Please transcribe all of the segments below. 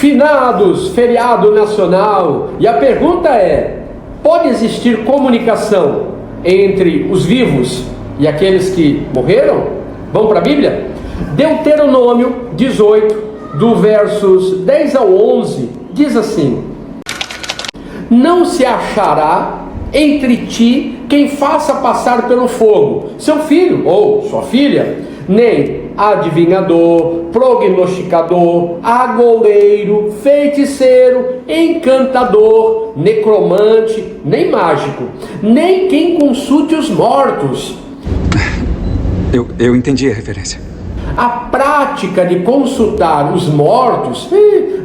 Finados, feriado nacional. E a pergunta é: pode existir comunicação entre os vivos e aqueles que morreram? Vamos para a Bíblia? Deuteronômio 18, do versos 10 ao 11, diz assim: não se achará entre ti quem faça passar pelo fogo seu filho ou sua filha, nem adivinhador, prognosticador, agoureiro, feiticeiro, encantador, necromante, nem mágico, nem quem consulte os mortos. Eu entendi a referência. A prática de consultar os mortos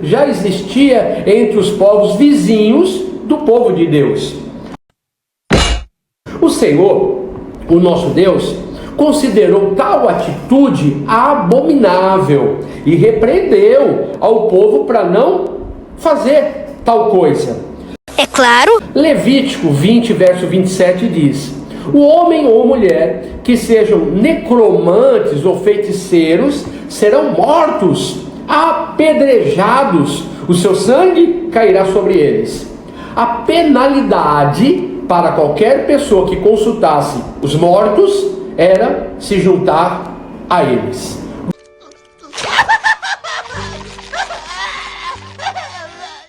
já existia entre os povos vizinhos do povo de Deus. O Senhor, o nosso Deus, considerou tal atitude abominável e repreendeu ao povo para não fazer tal coisa. É claro. Levítico 20, verso 27 diz: o homem ou mulher que sejam necromantes ou feiticeiros serão mortos, apedrejados, o seu sangue cairá sobre eles. A penalidade para qualquer pessoa que consultasse os mortos era se juntar a eles.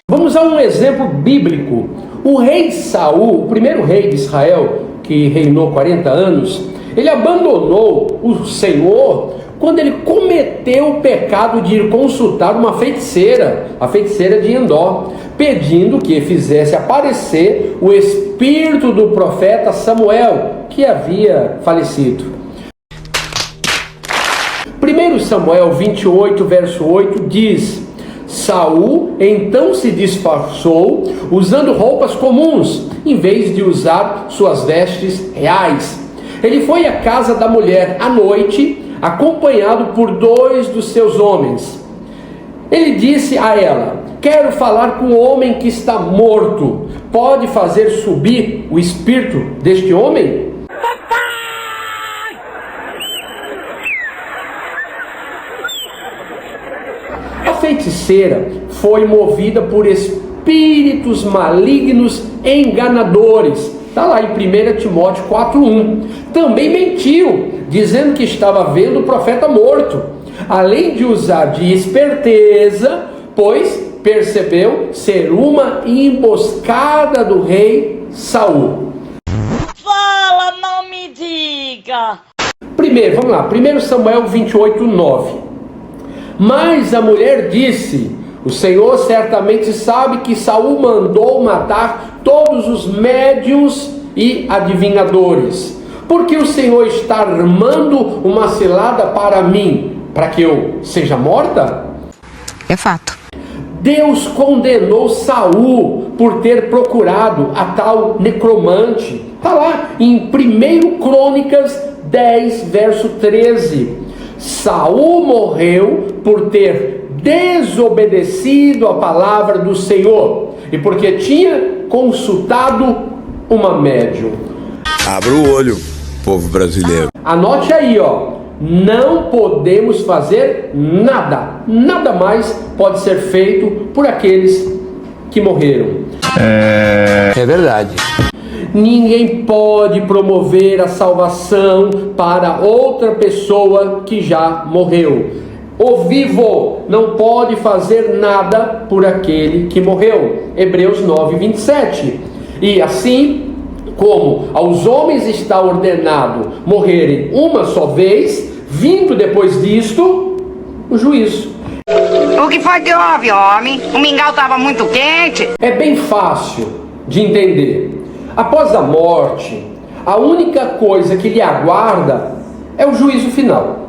Vamos a um exemplo bíblico. O rei Saul, o primeiro rei de Israel, que reinou 40 anos, ele abandonou o Senhor quando ele cometeu o pecado de ir consultar uma feiticeira, a feiticeira de Endor, pedindo que fizesse aparecer o espírito do profeta Samuel, que havia falecido. 1 Samuel 28, verso 8 diz: Saul então se disfarçou usando roupas comuns, em vez de usar suas vestes reais. Ele foi à casa da mulher à noite, acompanhado por 2 dos seus homens. Ele disse a ela: quero falar com o homem que está morto. Pode fazer subir o espírito deste homem? A feiticeira foi movida por espíritos malignos enganadores. Está lá em 1 Timóteo 4:1. Também mentiu, dizendo que estava vendo o profeta morto, além de usar de esperteza, pois percebeu ser uma emboscada do rei Saul. Fala, não me diga! Primeiro, vamos lá, 1 Samuel 28:9. Mas a mulher disse: o Senhor certamente sabe que Saul mandou matar todos os médiuns e adivinhadores, porque o Senhor está armando uma cilada para mim, para que eu seja morta? É fato. Deus condenou Saul por ter procurado a tal necromante. Está lá em 1 Crônicas 10, verso 13. Saul morreu por ter desobedecido a palavra do Senhor e porque tinha consultado uma médium. Abra o olho, povo brasileiro. Anote aí, não podemos fazer nada. Nada mais pode ser feito por aqueles que morreram. É verdade. Ninguém pode promover a salvação para outra pessoa que já morreu. O vivo não pode fazer nada por aquele que morreu. Hebreus 9, 27. E assim como aos homens está ordenado morrerem uma só vez, vindo depois disto o juízo. O que foi que houve, homem? O mingau estava muito quente. É bem fácil de entender. Após a morte, a única coisa que lhe aguarda é o juízo final.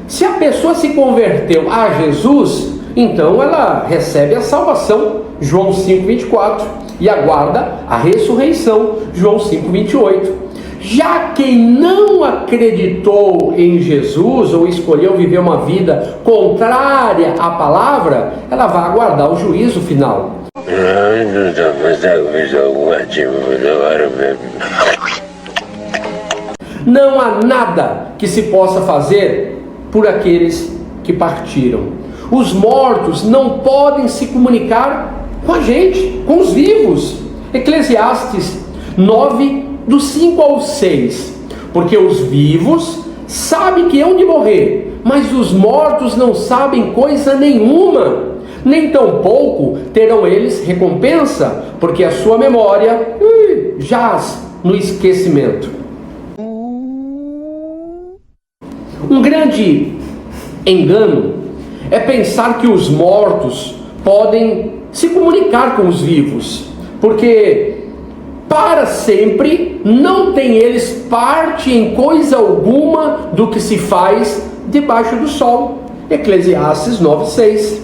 Se a pessoa se converteu a Jesus, então ela recebe a salvação, João 5,24, e aguarda a ressurreição, João 5,28. Já quem não acreditou em Jesus ou escolheu viver uma vida contrária à palavra, ela vai aguardar o juízo final. Não há nada que se possa fazer por aqueles que partiram. Os mortos não podem se comunicar com a gente, com os vivos. Eclesiastes 9, do 5 ao 6. Porque os vivos sabem que hão de morrer, mas os mortos não sabem coisa nenhuma, nem tampouco terão eles recompensa, porque a sua memória jaz no esquecimento. Um grande engano é pensar que os mortos podem se comunicar com os vivos, porque para sempre não tem eles parte em coisa alguma do que se faz debaixo do sol. Eclesiastes 9:6.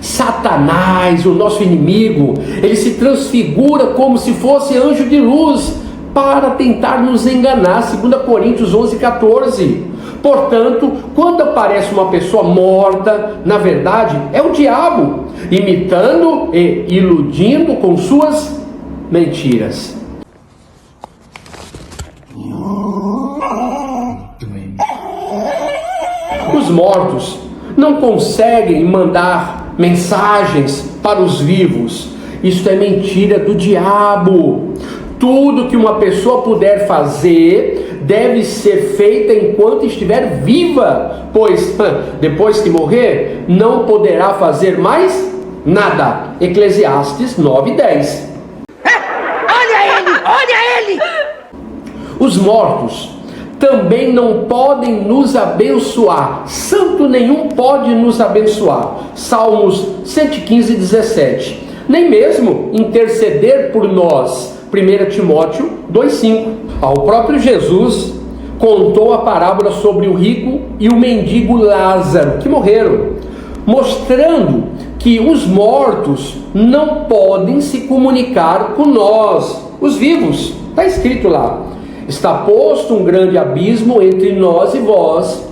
Satanás, o nosso inimigo, ele se transfigura como se fosse anjo de luz para tentar nos enganar. 2 Coríntios 11:14. Portanto, quando aparece uma pessoa morta, na verdade é o diabo, imitando e iludindo com suas mentiras. Os mortos não conseguem mandar mensagens para os vivos. Isso é mentira do diabo. Tudo que uma pessoa puder fazer deve ser feita enquanto estiver viva, pois depois que morrer não poderá fazer mais nada. Eclesiastes 9:10. Olha ele! Os mortos também não podem nos abençoar. Santo nenhum pode nos abençoar. Salmos 115:17. Nem mesmo interceder por nós. 1 Timóteo 2:5. O próprio Jesus contou a parábola sobre o rico e o mendigo Lázaro, que morreram, mostrando que os mortos não podem se comunicar com nós, os vivos. Está escrito lá: está posto um grande abismo entre nós e vós,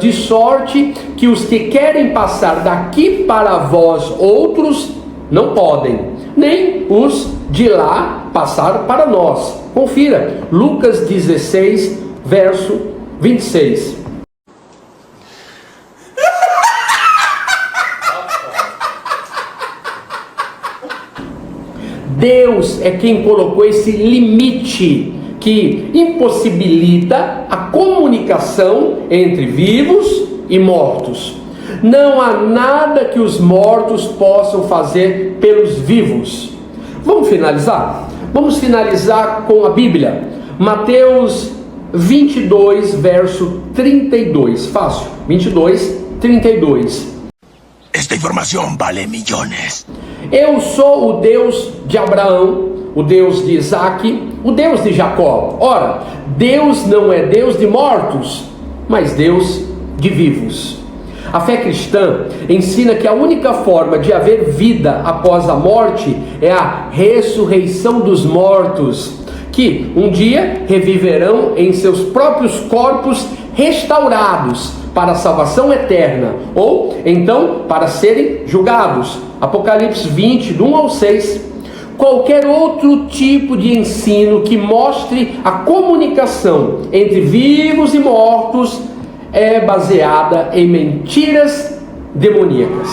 de sorte que os que querem passar daqui para vós outros não podem, nem os de lá passar para nós. Confira, Lucas 16, verso 26. Deus é quem colocou esse limite que impossibilita a comunicação entre vivos e mortos. Não há nada que os mortos possam fazer pelos vivos. Vamos finalizar? Vamos finalizar com a Bíblia. Mateus 22, verso 32. Fácil. 22, 32. Esta información vale millones. Eu sou o Deus de Abraão, o Deus de Isaac, o Deus de Jacó. Ora, Deus não é Deus de mortos, mas Deus de vivos. A fé cristã ensina que a única forma de haver vida após a morte é a ressurreição dos mortos, que um dia reviverão em seus próprios corpos restaurados para a salvação eterna, ou então para serem julgados. Apocalipse 20, do 1 ao 6. Qualquer outro tipo de ensino que mostre a comunicação entre vivos e mortos é baseada em mentiras demoníacas.